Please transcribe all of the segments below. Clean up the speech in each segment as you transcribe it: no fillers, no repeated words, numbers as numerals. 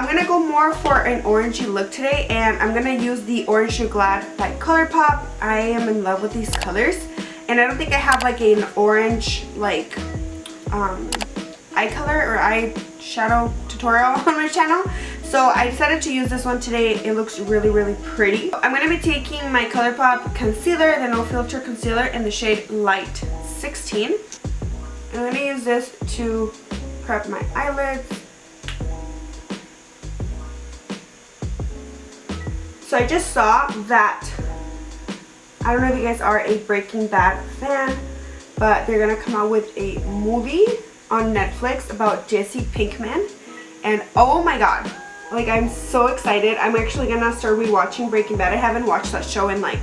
I'm gonna go more for an orangey look today, and I'm gonna use the Orange to Glad by ColourPop. I am in love with these colors, and I don't think I have like an orange like eye color or eyeshadow tutorial on my channel. So I decided to use this one today. It looks really, really pretty. I'm going to be taking my ColourPop concealer, the No Filter concealer in the shade Light 16. I'm going to use this to prep my eyelids. So I just saw that, I don't know if you guys are a Breaking Bad fan, but they're going to come out with a movie on Netflix about Jesse Pinkman. And oh my god. Like, I'm so excited. I'm actually gonna start rewatching Breaking Bad. I haven't watched that show in like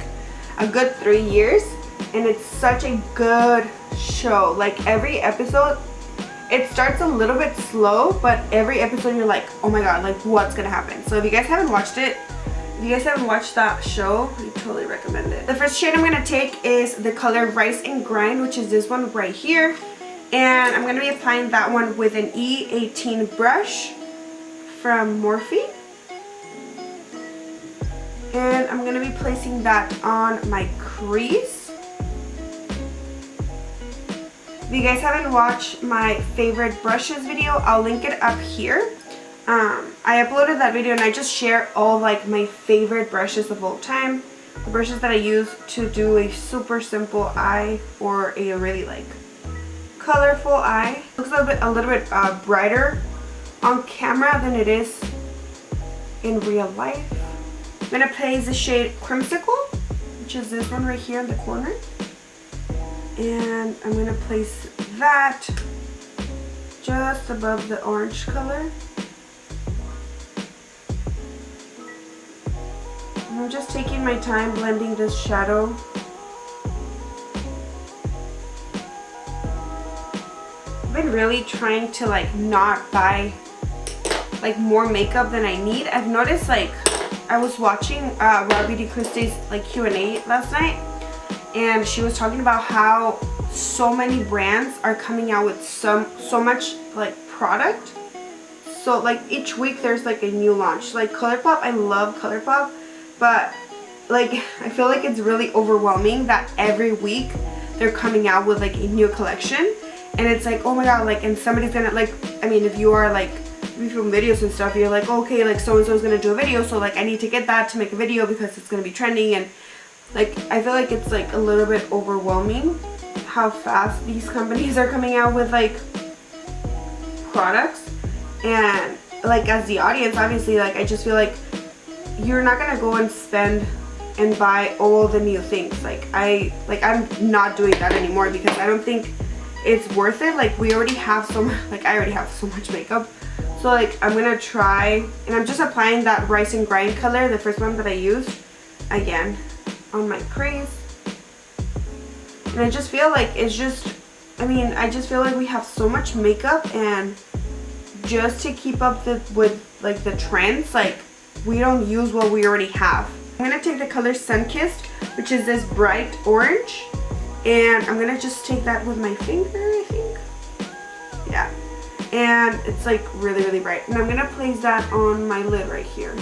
a good 3 years, and it's such a good show. Like, every episode, it starts a little bit slow, but every episode you're like, oh my god, like what's gonna happen? So if you guys haven't watched it, if you guys haven't watched that show, I totally recommend it. The first shade I'm gonna take is the color Rise and Grind, which is this one right here. And I'm gonna be applying that one with an E18 brush from Morphe, and I'm going to be placing that on my crease. If you guys haven't watched my favorite brushes video, I'll link it up here. I uploaded that video and I just share all like my favorite brushes of all time, the brushes that I use to do a super simple eye or a really like colorful eye. Looks a little bit brighter on camera than it is in real life. I'm going to place the shade Crimsicle, which is this one right here in the corner. And I'm going to place that just above the orange color. And I'm just taking my time blending this shadow. I've been really trying to like not buy like more makeup than I need. I've noticed, like, I was watching Robbie DeChristy's like Q&A last night, and she was talking about how so many brands are coming out with so much like product. So like each week there's like a new launch. Like ColourPop, I love ColourPop, but like I feel like it's really overwhelming that every week they're coming out with like a new collection, and it's like, oh my god, like, and somebody's gonna like, I mean, if you are like, if you film videos and stuff, you're like, okay, like so and so is gonna do a video, so like I need to get that to make a video because it's gonna be trending. And like I feel like it's like a little bit overwhelming how fast these companies are coming out with like products. And like as the audience, obviously, like I just feel like you're not gonna go and spend and buy all the new things. I'm not doing that anymore because I don't think it's worth it. Like we already have so much, like I already have so much makeup. So like I'm gonna try, and I'm just applying that Rise and Grind color, the first one that I used, again on my crease. And I just feel like it's just, I mean, I just feel like we have so much makeup, and just to keep up with like the trends, like we don't use what we already have. I'm gonna take the color Sunkissed, which is this bright orange, and I'm gonna just take that with my finger, I think. Yeah. And it's like really, really bright. And I'm going to place that on my lid right here. And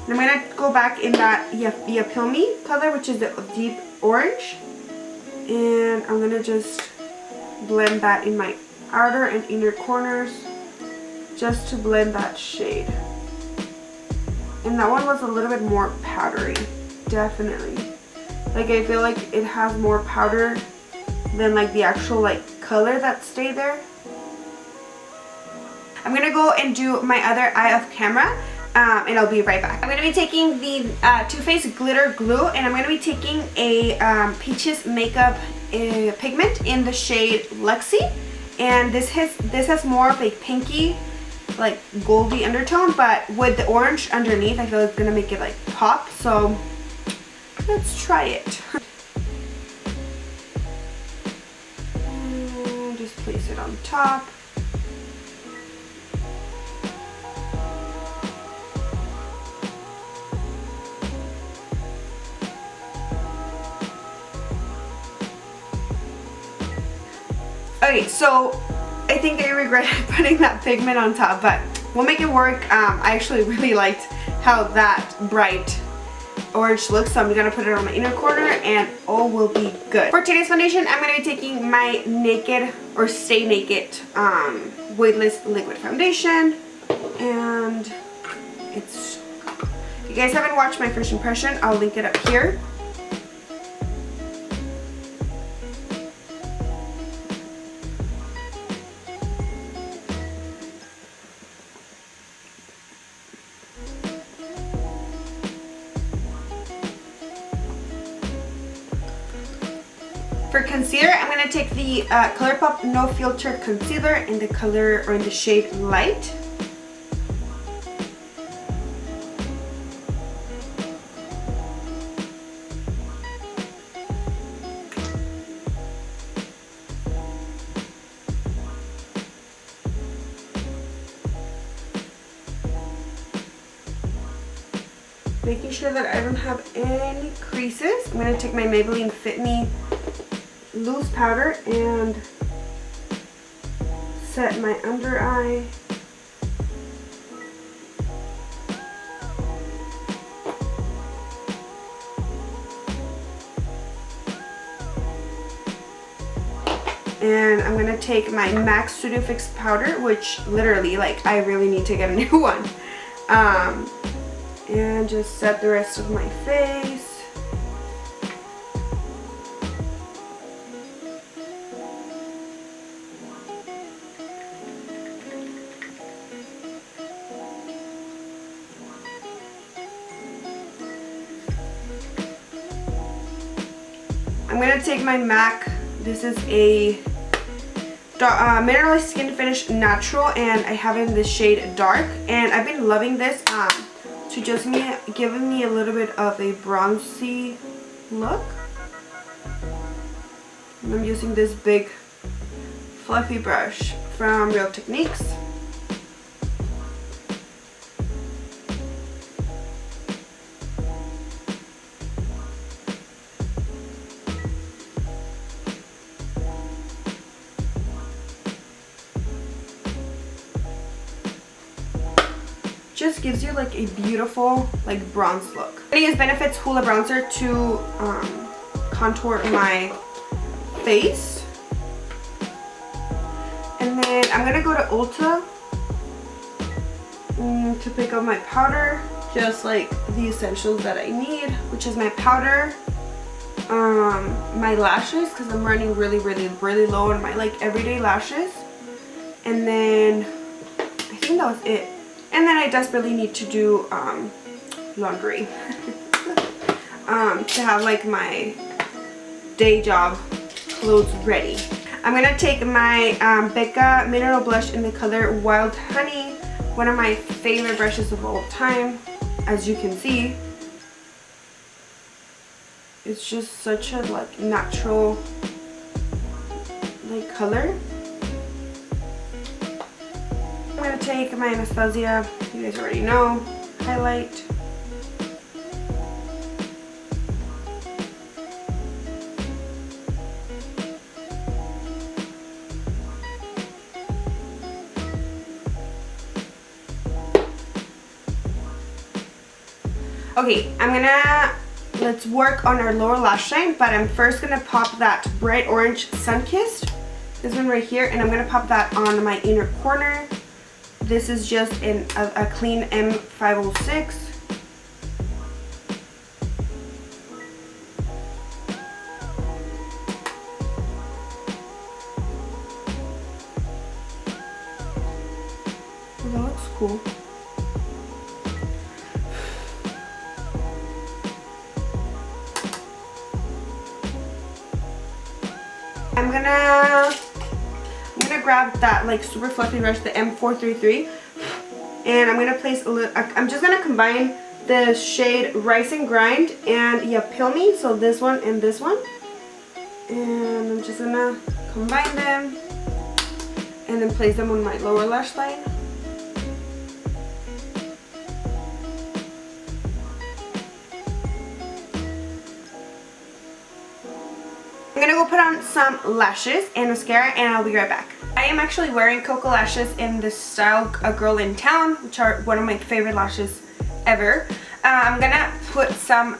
I'm going to go back in that Yapil Me color, which is the deep orange. And I'm going to just blend that in my outer and inner corners just to blend that shade. And that one was a little bit more powdery, definitely. Like I feel like it has more powder than like the actual like color that stayed there. I'm gonna go and do my other eye off camera, and I'll be right back. I'm gonna be taking the Too Faced Glitter Glue, and I'm gonna be taking a Peaches Makeup pigment in the shade Luxie, and this has more of a pinky, like goldy undertone, but with the orange underneath, I feel it's gonna make it like pop. So let's try it. And just place it on top. Okay, so I think I regret putting that pigment on top, but we'll make it work. I actually really liked how that bright orange looks, so I'm gonna put it on my inner corner and all will be good. For today's foundation, I'm gonna be taking my Naked or Stay Naked weightless liquid foundation, and it's, if you guys haven't watched my first impression, I'll link it up here. For concealer, I'm going to take the ColourPop No Filter Concealer in the color, or in the shade Light. Making sure that I don't have any creases. I'm going to take my Maybelline Fit Me loose powder and set my under eye. And I'm gonna take my MAC Studio Fix powder, which literally, like, I really need to get a new one. And just set the rest of my face. I'm going to take my MAC, this is a Mineralized Skin Finish Natural, and I have it in the shade Dark, and I've been loving this to just giving me a little bit of a bronzy look. And I'm using this big fluffy brush from Real Techniques. Just gives you like a beautiful like bronze look. I use Benefit's Hoola bronzer to contour my face, and then I'm gonna go to Ulta to pick up my powder, just like the essentials that I need, which is my powder, my lashes, because I'm running really low on my like everyday lashes, and then I think that was it. And then I desperately need to do laundry to have like my day job clothes ready. I'm gonna take my Becca Mineral Blush in the color Wild Honey, one of my favorite brushes of all time. As you can see, it's just such a like natural like color. I'm going to take my Anastasia, you guys already know, highlight. Okay, let's work on our lower lash line, but I'm first going to pop that bright orange Sunkissed, this one right here, and I'm going to pop that on my inner corner. This is just a clean M506. Oh, that looks cool. I'm gonna grab that like super fluffy brush, the M433, and I'm gonna place a little. I'm just gonna combine the shade Rise and Grind and Ya Pill Me, so this one and this one, and I'm just gonna combine them and then place them on my lower lash line. I'm gonna go put on some lashes and mascara, and I'll be right back. I am actually wearing Cocoa lashes in the style A Girl in Town, which are one of my favorite lashes ever. I'm gonna put some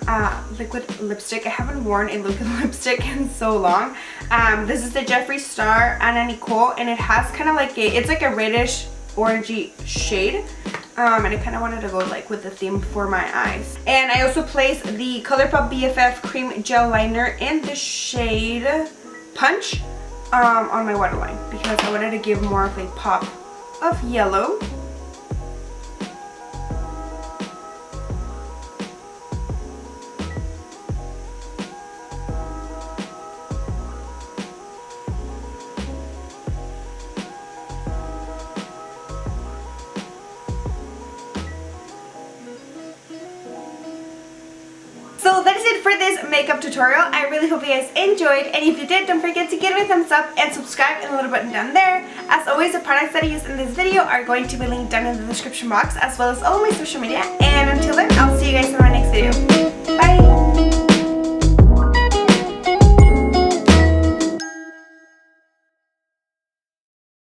liquid lipstick. I haven't worn a liquid lipstick in so long. This is the Jeffree Star Anna Nicole, and it has kind of like it's like a reddish orangey shade. And I kind of wanted to go like with the theme for my eyes. And I also placed the ColourPop BFF Cream Gel Liner in the shade Punch on my waterline because I wanted to give more of a pop of yellow. So that is it for this makeup tutorial. I really hope you guys enjoyed, and if you did, don't forget to give it a thumbs up and subscribe and the little button down there. As always, the products that I used in this video are going to be linked down in the description box, as well as all of my social media. And until then, I'll see you guys in my next video. Bye!